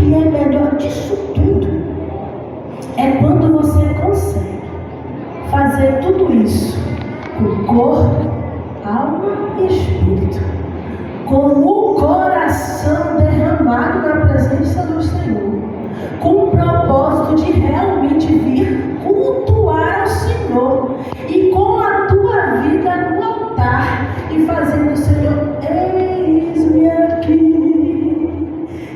que é melhor disso tudo é quando você consegue fazer tudo isso com corpo, alma e espírito, com o coração derramado na presença do Senhor, com o propósito de realmente vir cultuar ao Senhor e com a tua vida no altar e fazendo o Senhor, eis-me aqui,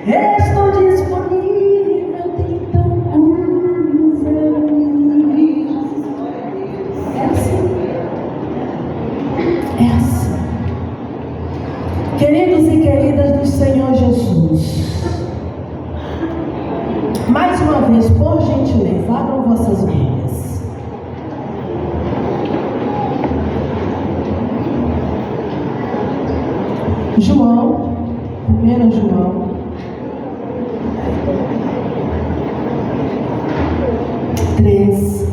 estou disponível, então usa-me. É assim. É assim. Queridos e queridas do Senhor Jesus, mais uma vez, por gentileza, abram vossas Bíblias. João, 1 João, 3,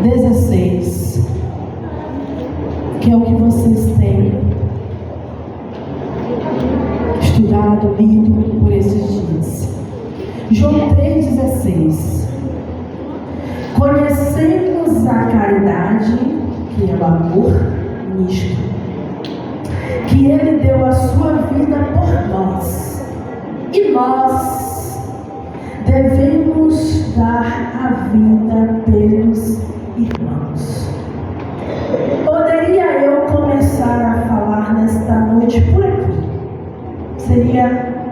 16, que é o que vocês têm estudado, lido por esses dias. João 3,16. Conhecemos a caridade, que é o amor nisto, que Ele deu a sua vida por nós, e nós devemos dar a vida pelos irmãos. Poderia eu começar a falar nesta noite por aqui? Seria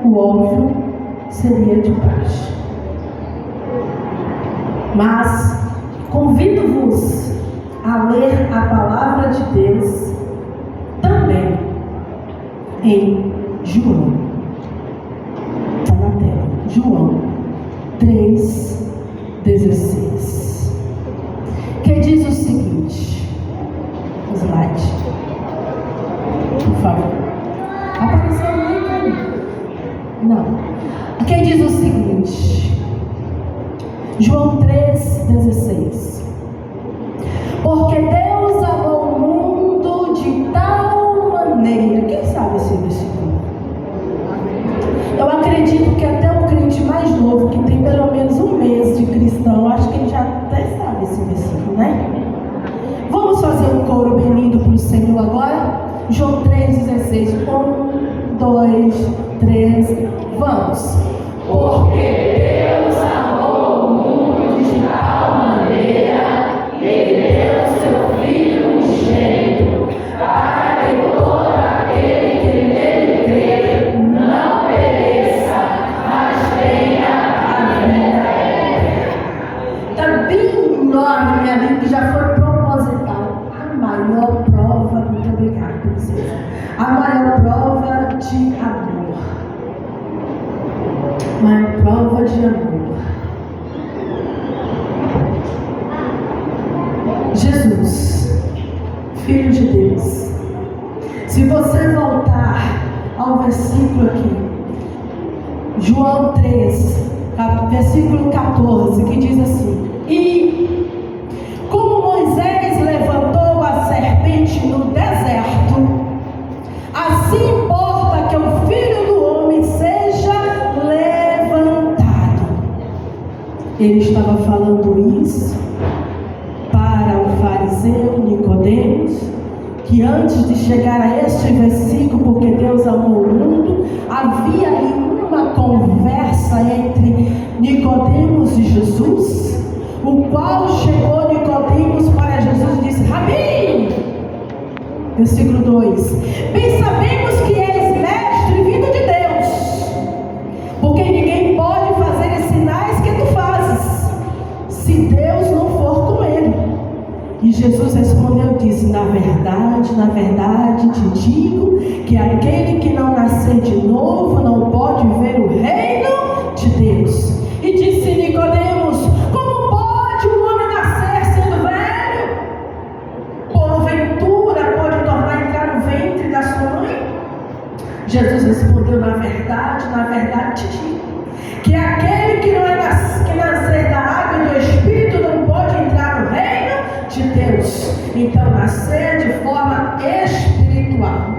o óbvio, seria de praxe. Mas convido-vos a ler a palavra de Deus também em João. Está na tela. João 3,16. Que diz o seguinte. Slide. Por favor. Apareceu aí? Não. Que diz o seguinte. João 3,16. Porque Deus amou o mundo de tal maneira. Quem sabe esse versículo? Eu acredito que até o crente mais novo, que tem pelo menos um mês de cristão, acho que ele já até sabe esse versículo, né? Vamos fazer um coro bem lindo para o Senhor agora? João 3,16. 1, 2, 3, vamos. Porque Deus amou o mundo de tal maneira que deu seu Filho unigênito, para que todo aquele que nele crê não pereça, mas tenha a vida eterna. Está bem enorme, minha vida, que já foi proposital. A maior prova, muito obrigada, princesa. A maior prova de amor. Maior prova de amor. Jesus, Filho de Deus. Se você voltar ao versículo aqui, João 3, versículo 14, que diz assim: e como Moisés levantou a serpente no deserto, assim importa que o Filho do Homem seja levantado. Ele estava falando isso para o fariseu Nicodemos, que antes de chegar a este versículo, porque Deus amou o mundo, havia ali uma conversa entre Nicodemos e Jesus, o qual chegou Nicodemos para Jesus e disse: Rabi, versículo 2, bem sabemos que és mestre vindo de Deus, porque ninguém pode fazer os sinais que tu fazes, se Deus não for com ele. E Jesus respondeu e disse: na verdade te digo que aquele que não nascer de novo não pode ver o reino de Deus. E disse Nicodemos: como pode um homem nascer sendo velho? Porventura pode tornar a entrar no ventre da sua mãe? Jesus respondeu: na verdade te digo que aquele que nascer da água e do Espírito não pode entrar no reino de Deus. Então nascer de forma espiritual.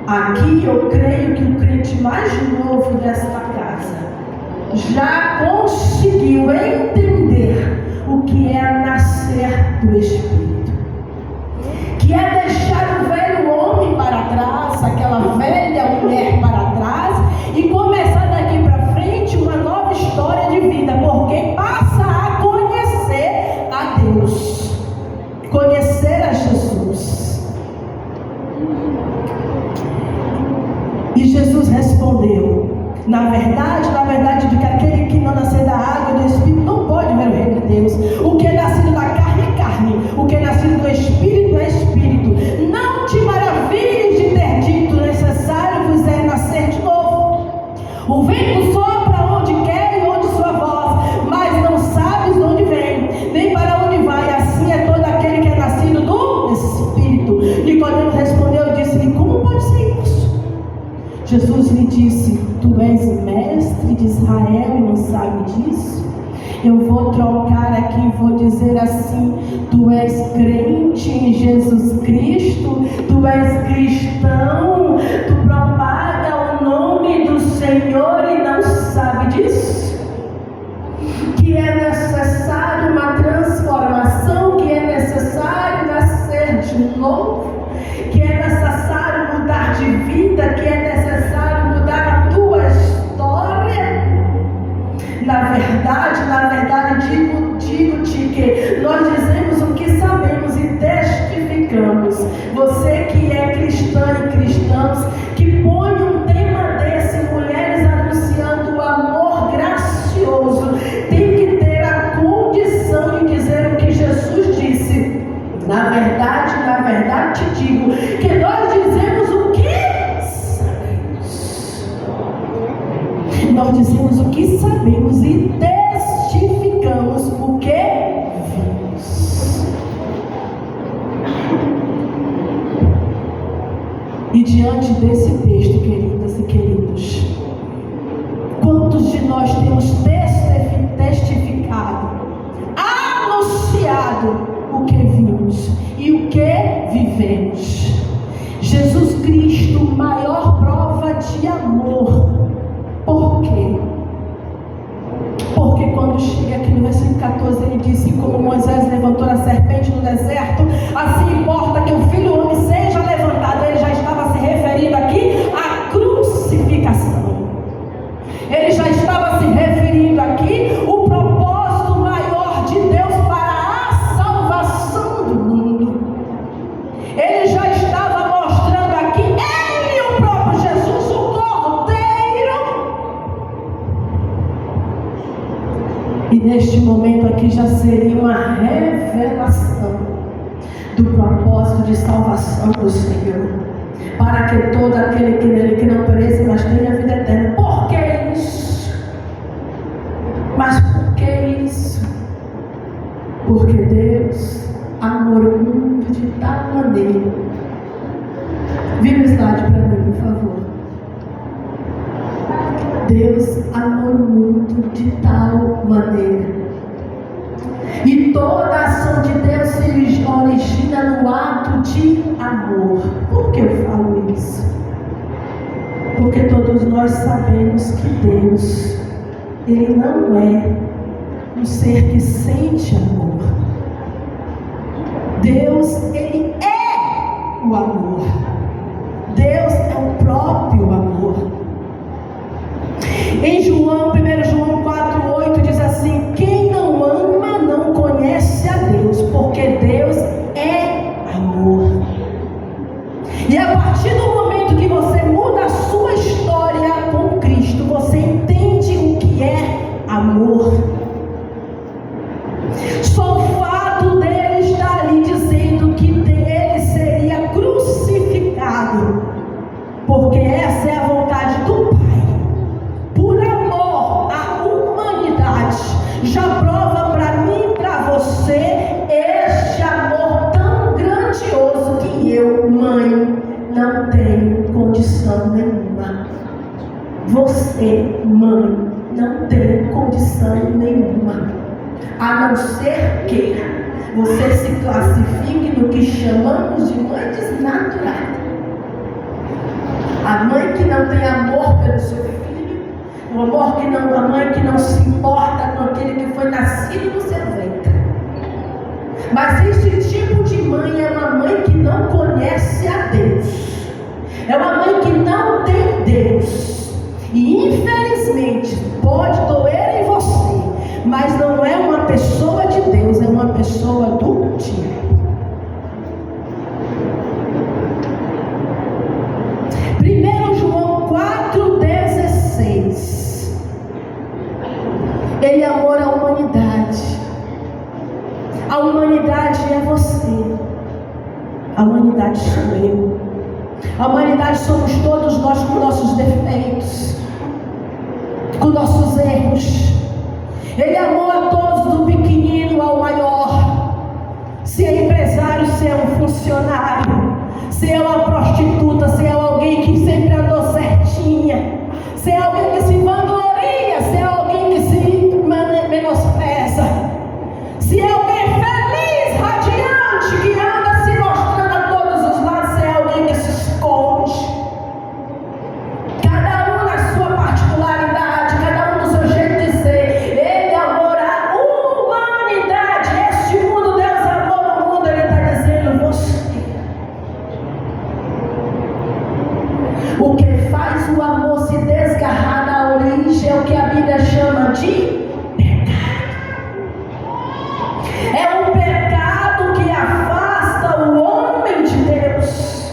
Aqui eu creio que o crente mais novo desta casa já conseguiu entender o que é nascer do Espírito, que é deixar o velho homem para trás, aquela velha mulher para trás, e começar daqui para frente uma nova história de vida, porque passa a conhecer a Deus, conhecer a Jesus. E Jesus respondeu: na verdade, de que aquele que não nascer da água e do Espírito não pode ver o reino de Deus. O que é nascido da carne é carne, o que é nascido do Espírito é Espírito. Não te maravilhes de ter dito: necessário vos é nascer de novo. O vento sopra onde quer e onde sua voz, mas não sabes de onde vem, nem para onde vai. Assim é todo aquele que é nascido do Espírito. Nicodemo respondeu e disse-lhe: como pode ser isso? Jesus lhe disse: tu és mestre de Israel e não sabe disso? Eu vou trocar aqui e vou dizer assim: tu és crente em Jesus Cristo, tu és cristão, tu propaga o nome do Senhor e não sabe disso? Que é necessário uma transformação, que é necessário nascer de novo, que é necessário mudar de vida, que é necessário mudar a tua história. Na verdade, digo-te que nós dizemos o que sabemos e testificamos. Você que é cristã e cristãos, que põe um tema desse, mulheres anunciando o amor gracioso, tem que ter a condição de dizer o que Jesus disse. Na verdade te digo que nós dizemos o que sabemos. Nós dizemos o que sabemos e testificamos o que vimos. E diante desse texto, queridas e queridos, quantos de nós temos testificado, anunciado o que vimos e o que vivemos? Jesus Cristo, maior prova de amor. Por quê? Porque quando chega aqui no versículo 14, ele disse: como Moisés levantou a serpente no deserto, assim importa que o Filho do Homem seja levantado. Ele já estava se referindo aqui à crucificação. Ele já estava se referindo aqui ao propósito maior de Deus para a salvação do mundo. Ele já estava mostrando aqui, ele, o próprio Jesus, o Cordeiro. E neste momento aqui já seria uma revelação do propósito de salvação do Senhor, para que todo aquele que nele que não pereça, mas tenha a vida eterna. Por que isso? Mas por que isso? Porque Deus amou o mundo de tal maneira. Vira o slide para mim, por favor. Deus amou o mundo de tal maneira. E toda a ação de Deus se origina no ato de amor. Por que eu falo isso? Porque todos nós sabemos que Deus, Ele não é um ser que sente amor. Deus, Ele é o amor. Deus é o próprio amor. Em João, 1 João 4,8 diz assim: quem não ama não conhece a Deus, porque Deus é amor. E a partir do momento que você muda a sua história com Cristo, você entende o que é amor. Só o fato dele estar ali dizendo que ele seria crucificado, porque essa é a vontade do Pai, por amor à humanidade, já prova para mim e para você este amor tão grandioso que eu, mãe, não tenho condição nenhuma. Você, mãe, não tem condição nenhuma, a não ser que você se classifique no que chamamos de mãe desnaturada. A mãe que não tem amor pelo seu filho, a mãe que não se importa com aquele que foi nascido no seu ventre. Mas esse tipo de mãe é uma mãe que não conhece a Deus. É uma mãe que não tem Deus. E infelizmente pode doer em você, mas não é uma pessoa de Deus, é uma pessoa do diabo. 1 João 4,16. Ele é amor à humanidade. A humanidade é você. A humanidade sou eu. A humanidade somos todos nós, com nossos defeitos, com nossos erros. Ele amou a todos, do pequenino ao maior. Se é empresário, se é um funcionário, se é uma prostituta, se é alguém que sempre andou certinha, se é alguém que se vangloria, se é alguém que se menospreza, se é alguém feliz, radiante, que anda se mostrando a todos os lados, se é alguém que se esconde. Cada um na sua particularidade, cada um no seu jeito de ser. Ele amou a humanidade. Este mundo, Deus amou o mundo. Ele está dizendo você. O que faz o amor se desgarrar da origem é o que a Bíblia chama de pecado. É um pecado que afasta o homem de Deus.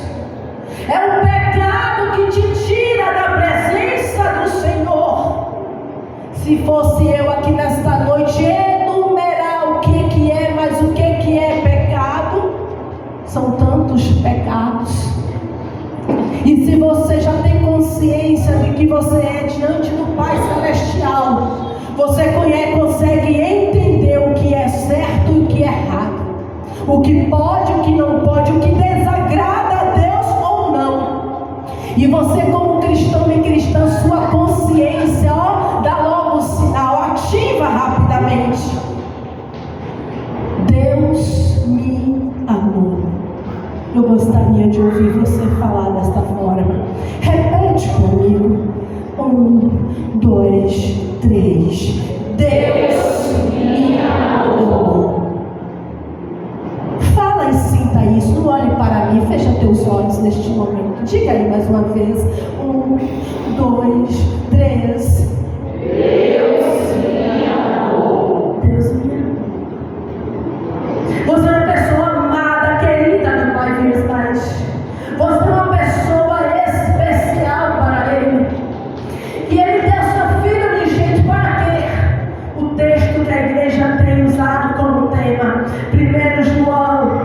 É um pecado que te tira da presença do Senhor. Se fosse eu aqui nesta noite enumerar o que é, mas o que é pecado, são tantos pecados. E se você já tem consciência de que você é diante do Pai Celestial, você consegue entender o que é certo e o que é errado, o que pode, o que não pode, o que desagrada a Deus ou não. E você, como cristão e cristã, sua consciência dá logo o sinal, ativa rapidamente. Deus me amou. Eu gostaria de ouvir você falar desta forma. Repete comigo. 1, 2, 3. Deus me amou. Fala e sinta isso. Não olhe para mim. Fecha teus olhos neste momento. Diga aí mais uma vez. 1, 2, 3. Deus me amou. Deus me amou. Você é uma pessoa amada, querida do Pai Celestial. Você é uma pessoa especial para Ele. E Ele deu seu Filho unigênito para quê? O texto que a igreja tem usado como tema, 1 João,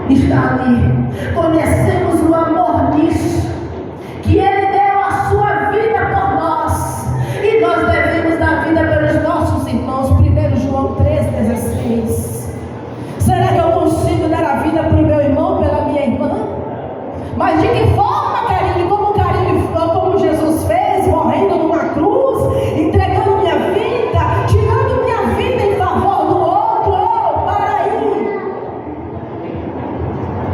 está ali. Conhecemos o amor nisso, que Ele deu a sua vida por nós, e nós devemos dar vida pelos nossos irmãos. 1 João 3,16. Será que eu consigo dar a vida para o meu irmão, pela minha irmã? Mas de que forma, querido? Como Jesus fez, morrendo numa cruz, entregando minha vida, tirando minha vida em favor do outro. Oh, para aí!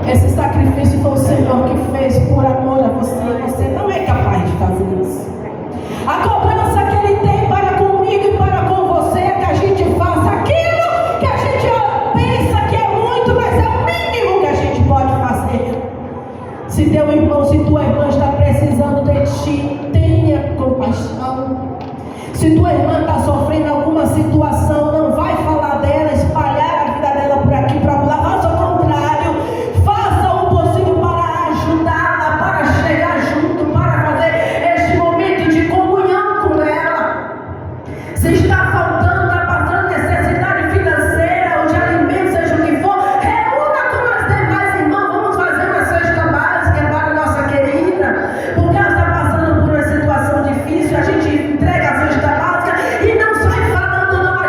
Esse sacrifício foi o Senhor que fez por amor a você. Você não é capaz de fazer isso. A cobrança que Ele tem para comigo e para com você é que a gente faça aquilo que a gente pensa que é muito, mas é o mínimo que a gente pode fazer. Se teu irmão, se tua irmã está precisando de ti, tenha compaixão. Se tua irmã está sofrendo alguma situação, não vai falar dela, espalhar a vida dela por aqui, para lá. Faça o contrário. Faça o possível para ajudá-la, para chegar junto, para fazer este momento de comunhão com ela. Se está faltando, está passando necessidade financeira ou de alimento, seja o que for, reúna com as demais irmãos. Vamos fazer uma cesta básica para a nossa querida, porque ela está passando por uma situação difícil. A gente entrega a cesta básica e não sai falando, não. A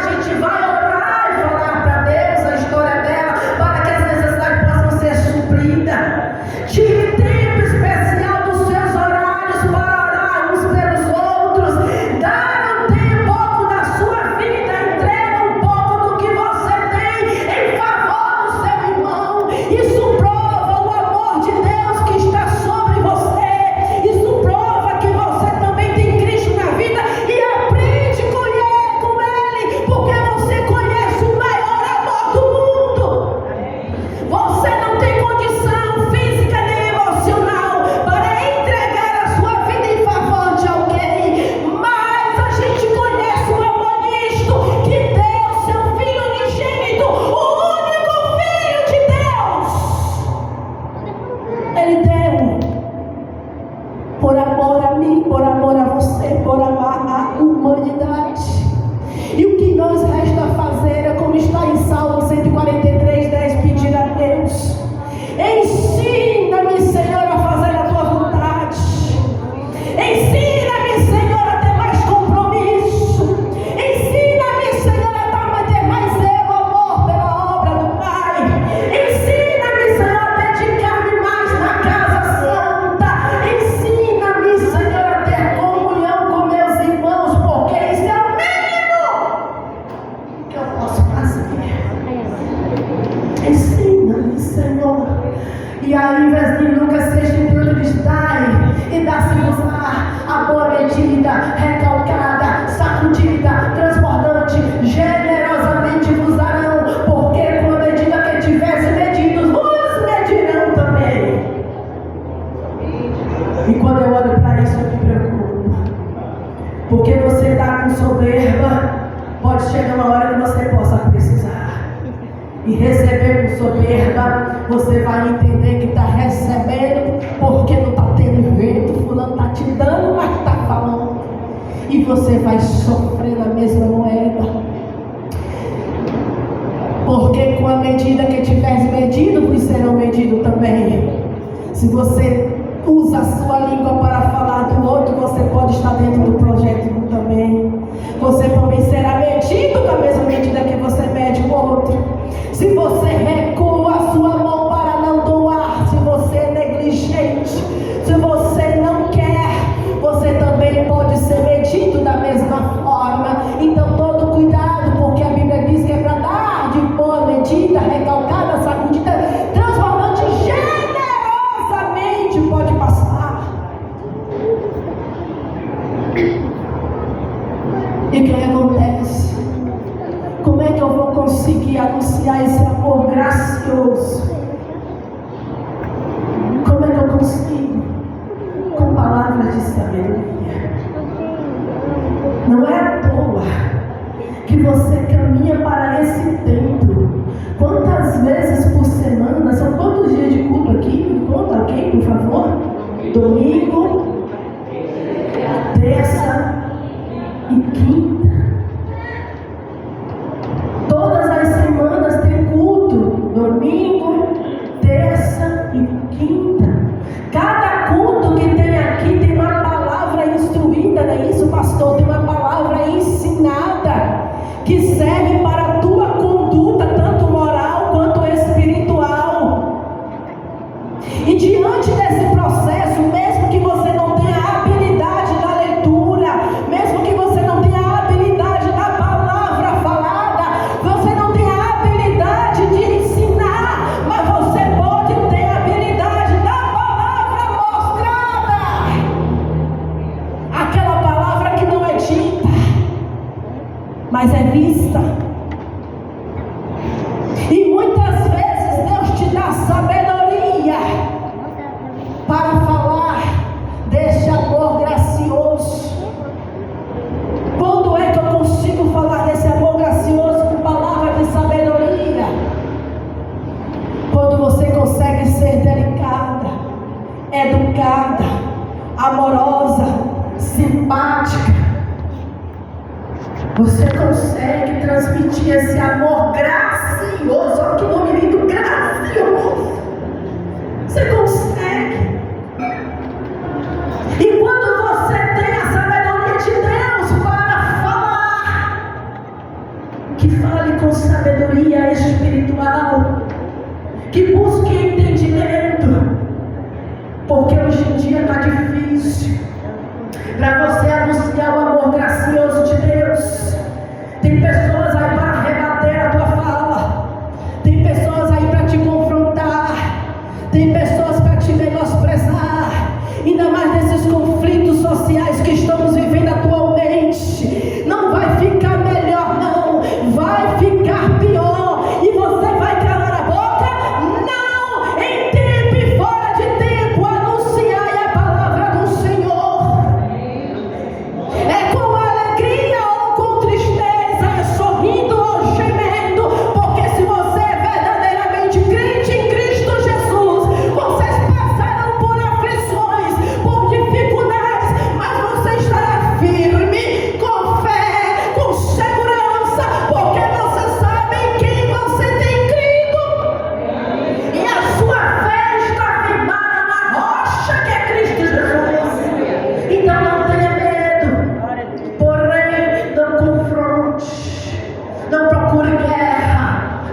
E quando eu olho para isso, eu me preocupo. Porque você está com soberba, pode chegar uma hora que você possa precisar. E receber com soberba, você vai entender que está recebendo porque não está tendo jeito. Fulano está te dando, mas está falando. E você vai sofrer na mesma moeda. Porque com a medida que tiveres medido, vos serão medido também. Se você usa a sua língua para falar do outro, você pode estar dentro do projeto também. Você também será medido da mesma medida que você mede o outro. Se você recua a sua mão para não doar, se você é negligente, se você não quer, você também pode ser medido da mesma forma. Então todo cuidado, porque a Bíblia diz que é para dar de boa medida, recalcada, sacudida, transbordante, generosamente pode passar. E o que acontece? Como é que eu vou conseguir anunciar esse amor gracioso? Como é que eu consigo? Com palavras de sabedoria. Não é à toa que você caminha para esse templo. Quantas vezes por semana? São quantos dias de culto aqui? Me conta alguém, por favor. Domingo, terça e quinta. Todas as semanas tem culto. Domingo, terça e quinta. Cada culto que tem aqui tem uma palavra instruída, não é isso, pastor? Tem uma palavra ensinada que serve para a tua conduta, tanto moral quanto espiritual. E diante desse processo, mesmo que você não tenha a habilidade da leitura, mesmo que você não tenha a habilidade da palavra falada, você não tem a habilidade de ensinar, mas você pode ter a habilidade da palavra mostrada. Aquela palavra que não é dita, mas é vista. E muitas vezes Deus te dá sabedoria para falar deste amor gracioso. Quando é que eu consigo falar desse amor gracioso com palavras de sabedoria? Quando você consegue ser delicada, educada, amorosa, simpática. Você consegue transmitir esse amor gracioso. Olha que nome lindo, gracioso. Você consegue. E quando você tem a sabedoria de Deus para falar, que fale com sabedoria espiritual, que busque entendimento, porque hoje em dia está difícil para você anunciar o amor gracioso de Deus. Tem pessoas aí para rebater a tua fala, tem pessoas aí para te confrontar, tem pessoas para te menosprezar, ainda mais nesses conflitos sociais que estamos vivendo atualmente. Não vai ficar melhor, não, vai ficar pior, e você vai calar a boca? Não, em tempo e fora de tempo, anunciai a palavra do Senhor. É com alegria ou com tristeza, é sorrindo ou gemendo, porque se você é verdadeiramente crente em Cristo Jesus, vocês passarão por aflições, por dificuldades, mas você estará firme, com fé, com segurança, porque você sabe em quem você tem crido, e a sua fé está firmada na rocha que é Cristo Jesus. Então não tenha medo, porém não confronte, não procure guerra,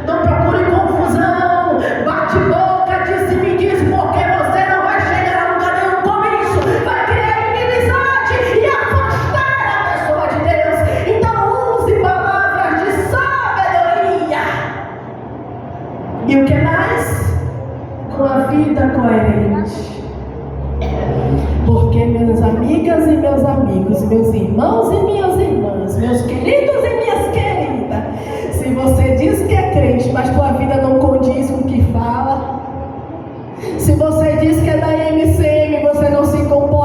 não procure confusão, bate boca, disse-me diz, porque você não vai chegar a lugar nenhum com isso, vai criar inimizade e afastar a pessoa de Deus. Então use palavras de sabedoria. E o que mais? Com a vida coerente. Porque minhas amigas e meus amigos, meus irmãos e minhas irmãs, meus queridos e minhas queridas, se você diz que é crente, mas tua vida não condiz com o que fala, se você diz que é da MCM, você não se comporta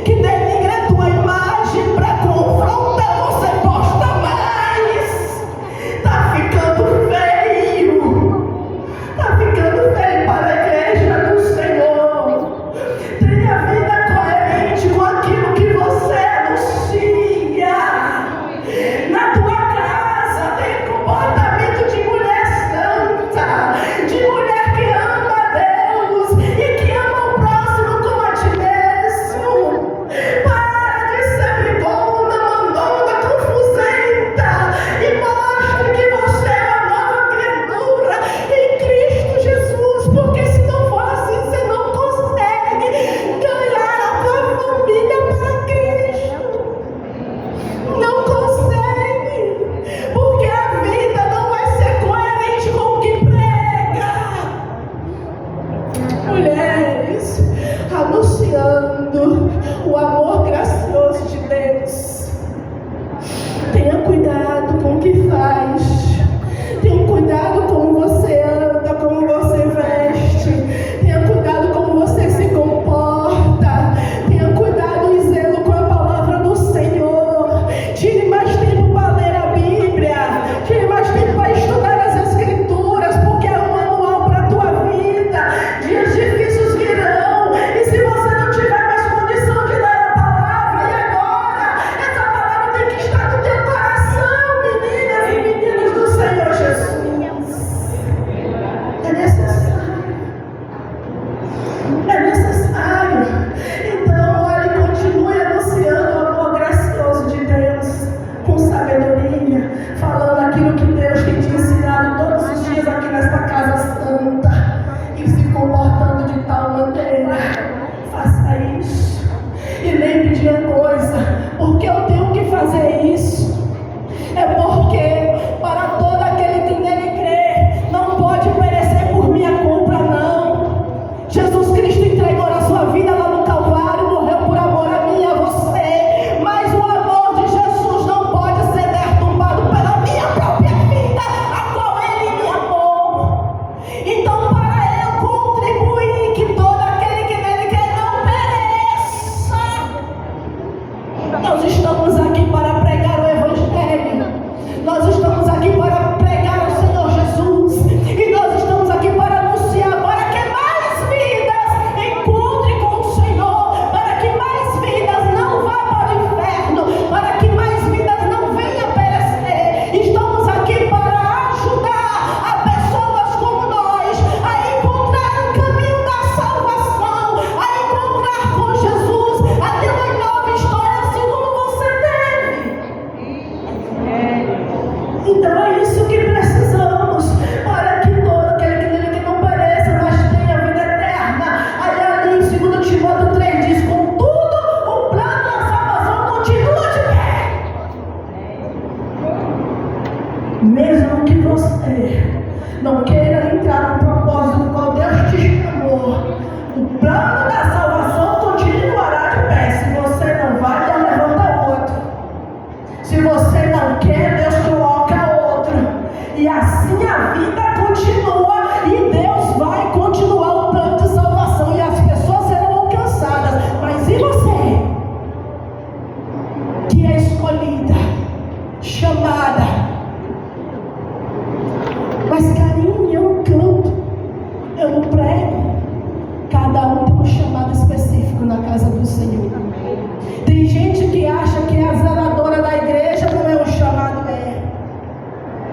que denigra a tua imagem para confrontar, você posta mais. Tá ficando feio. Tá ficando feio para a igreja do Senhor. Tenha vida coerente com aquilo que você anuncia. Na tua casa tem comportamento de mulher santa, de mulher que ama a Deus e que ama o próximo como a ti mesmo. Para de ser brigona, mandona, confusenta e mostre que você é uma nova criatura em Cristo Jesus, porque se não for assim, você não consegue ganhar a tua família para Cristo. Não consegue, porque a vida não vai ser coerente com o que prega. Mulheres anunciando o amor gracioso de Deus. Tenha cuidado com o que faz. Tenha cuidado como você anda, como você veste. Tenha cuidado como você se comporta. Tenha cuidado e zelo com a palavra do Senhor. Tire mais tempo para ler a Bíblia. Tire mais tempo para estudar as Escrituras, porque é um manual para a tua vida. Dias difíceis virão. E se você não tiver mais condição de ler a palavra, e agora? Essa palavra tem que estar no teu coração, meninas e meninos do Senhor Jesus. É necessário. É necessário. Então, olhe, continue anunciando o amor gracioso de Deus, com sabedoria, falando aquilo que Deus tem te ensinado todos os dias aqui nesta casa santa, e se comportando de tal maneira. Faça isso. E lembre de uma coisa: porque eu tenho que fazer isso? É porque para todo aquele que nele crê, não pode perecer por minha culpa, não. Jesus Cristo entregou a sua vida lá no Calvário, morreu por amor a mim e a você. Mas o amor de Jesus não pode ser perturbado pela minha própria vida, a qual Ele me amou. Então, para eu contribuir que todo aquele que nele crê não pereça, nós estamos aqui para pregar o Evangelho. Nós estamos aqui para pregar o Senhor Jesus. E nós estamos aqui para anunciar, para que mais vidas encontrem com o Senhor, para que mais vidas não vá para o inferno, para que mais vidas não venham a perecer. Estamos aqui para ajudar a pessoas como nós a encontrar o caminho da salvação, a encontrar com Jesus, a ter uma nova história assim como você teve. Então é isso que precisamos, para que todo aquele que nele que não pereça, mas tenha vida eterna. Aí ali em 2 Timóteo 3 diz: contudo, o plano da salvação continua de pé. Mesmo que você não queira entrar no propósito do qual Deus te chamou, o plano da salvação continuará de pé. Se você não vai, Deus levanta outro. Se você não quer, Deus coloca outro. E assim a vida continua, e Deus vai continuar o plano de salvação, e as pessoas serão alcançadas. Mas e você, que é escolhida, chamada? Mas carinho, eu não canto, eu não prego. Cada um tem um chamado específico na casa do Senhor. Tem gente que acha que é a zeladora da igreja, não é um chamado, é.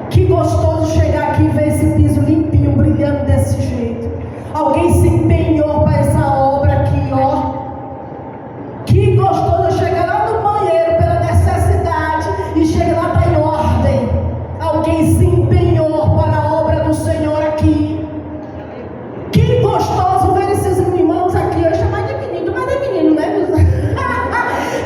Que gostoso chegar aqui e ver esse piso limpinho, brilhando desse jeito. Alguém se empenhou para essa obra aqui, ó. Que gostoso chegar lá no banheiro pela necessidade e chega lá, está em ordem. Alguém se empenhou para a obra do Senhor aqui. Que gostoso ver esses irmãos aqui. Eu chamo de menino, mas é menino, né?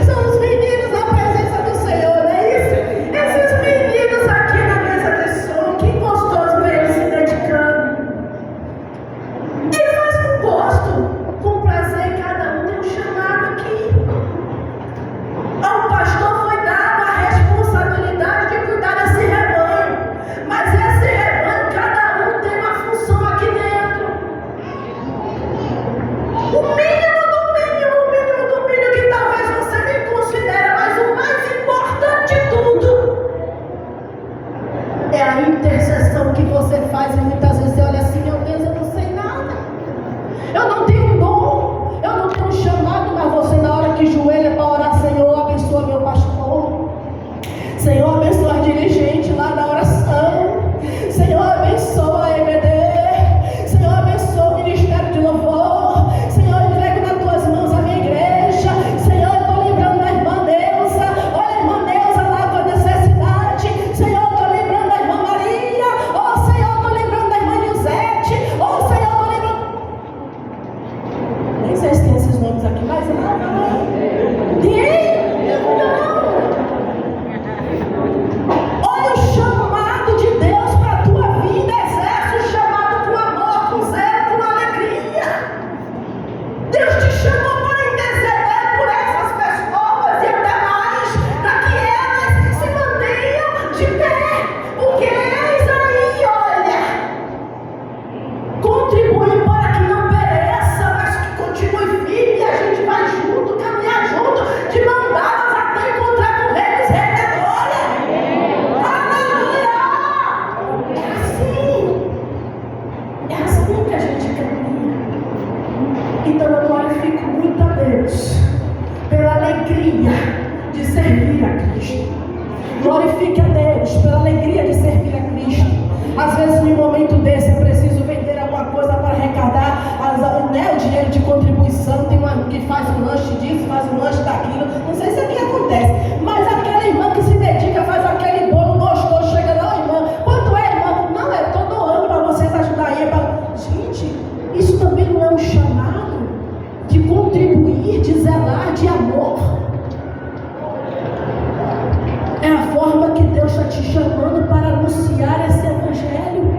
São os meninos na presença do Senhor, não é isso? Esses meninos aqui na mesa de som, que gostoso ver eles se dedicando. Ele faz com gosto, com prazer, cada um tem um chamado aqui. Ao pastor foi dada a responsabilidade de cuidar desse rebanho. alegria de servir a Cristo. Glorifique a Deus pela alegria de servir a Cristo. Às vezes, em um momento desse, é preciso vender alguma coisa para arrecadar o dinheiro de contribuição. Tem uma que faz um lanche disso, faz um lanche daquilo. Não sei se aqui acontece, mas aquela irmã que se dedica, faz aquele bolo gostoso, chega lá, irmã, quanto é, irmã? Não, eu estou doando para vocês ajudarem. Gente, isso também não é um chamado de contribuir, de zelar, de amor. É a forma que Deus está te chamando para anunciar esse evangelho,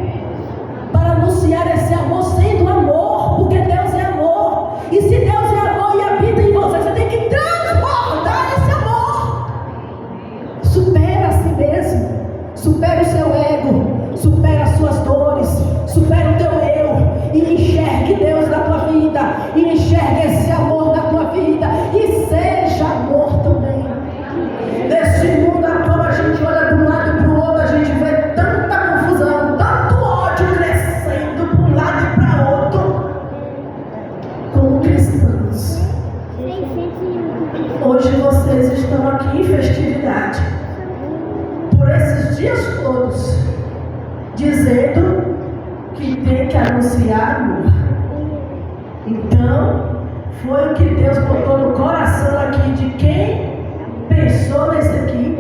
para anunciar esse amor sendo amor, porque Deus é amor. E se Deus é amor e habita em você, você tem que transbordar esse amor. Supera a si mesmo, supera o seu ego, supera as suas dores, supera o teu eu e enxergue Deus na tua vida, e enxergue esse amor na tua vida, e seja amor também. Nesse mundo atual, a gente olha para um lado e para o outro, a gente vê tanta confusão, tanto ódio crescendo para um lado e para outro. Como cristãos, hoje vocês estão aqui em festividade, por esses dias todos, dizendo que tem que anunciar amor. Então, foi o que Deus botou no coração aqui de quem pensou nesse aqui,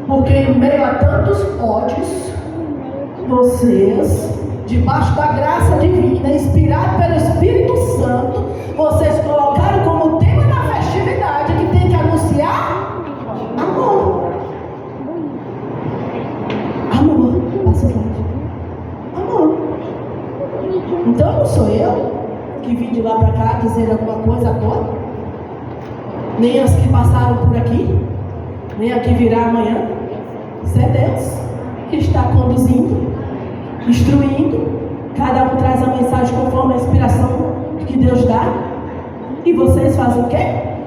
porque em meio a tantos ódios, vocês, debaixo da graça divina, inspirado pelo Espírito Santo, vocês colocaram como tema da festividade que tem que anunciar amor. Amor, passa slide. Amor. Então não sou eu que vim de lá para cá dizer alguma coisa agora, nem as que passaram por aqui, nem a que virá amanhã. Isso é Deus que está conduzindo, instruindo. Cada um traz a mensagem conforme a inspiração que Deus dá. E vocês fazem o quê?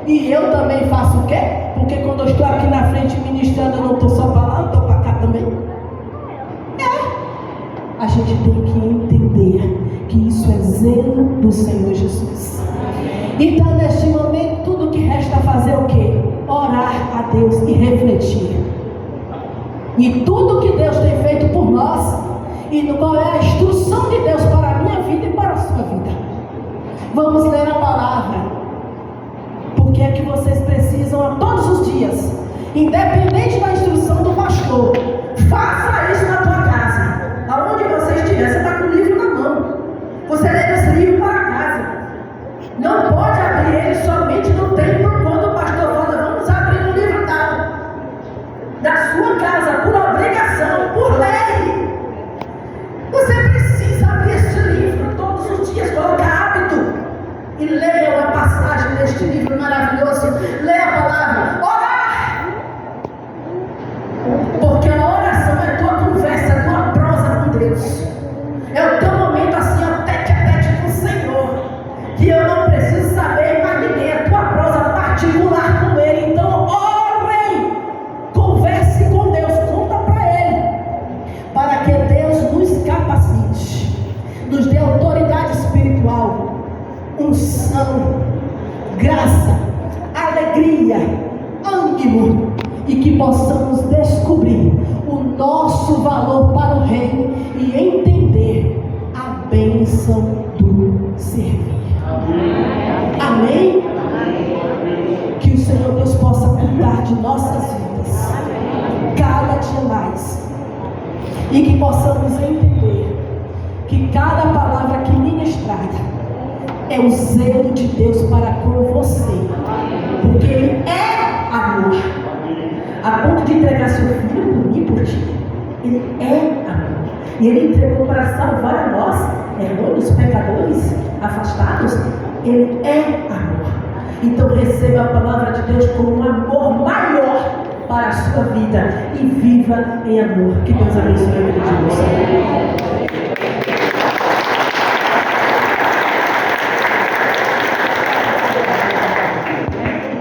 E eu também faço o quê? Porque quando eu estou aqui na frente ministrando, eu não estou só para lá, eu estou para cá também. A gente tem que entender que isso é zelo do Senhor Jesus. Então, neste momento, tudo que resta fazer o quê? Orar a Deus e refletir. E tudo que Deus tem feito por nós, e qual é a instrução de Deus para a minha vida e para a sua vida. Vamos ler a palavra, porque é que vocês precisam a todos os dias, independente da instrução do pastor. Faça isso na tua casa, aonde você estiver. Você está com o livro na mão, você leva esse livro para casa. Não pode abrir ele somente no templo quando o pastor fala, vamos abrir no livro tal. Da sua casa, por obrigação, por lei. Você precisa abrir esse livro todos os dias, coloca hábito. E leia uma passagem deste livro maravilhoso. Leia a palavra, orar. Porque a oração é tua conversa, é tua prosa com Deus. É o teu momento assim, ó, tete a tete com o Senhor. Que eu não preciso saber mais ninguém, a tua prosa particular com Ele. Então, orem, converse com Deus, conta para Ele, para que Deus nos capacite, nos dê autoridade espiritual, unção, graça, alegria, ânimo, e que possamos descobrir o nosso valor para o reino e entender a bênção do servir. Amém? Que o Senhor Deus possa cuidar de nossas vidas cada dia mais, e que possamos entender que cada palavra que ministrada é o zelo de Deus para com você, porque Ele é amor, a ponto de entregar seu filho por mim, por ti. Ele é amor, e Ele entregou para salvar a nós, errôneos, pecadores, afastados. Ele é amor. Então receba a palavra de Deus como um amor maior para a sua vida, e viva em amor. Que Deus abençoe a vida de você.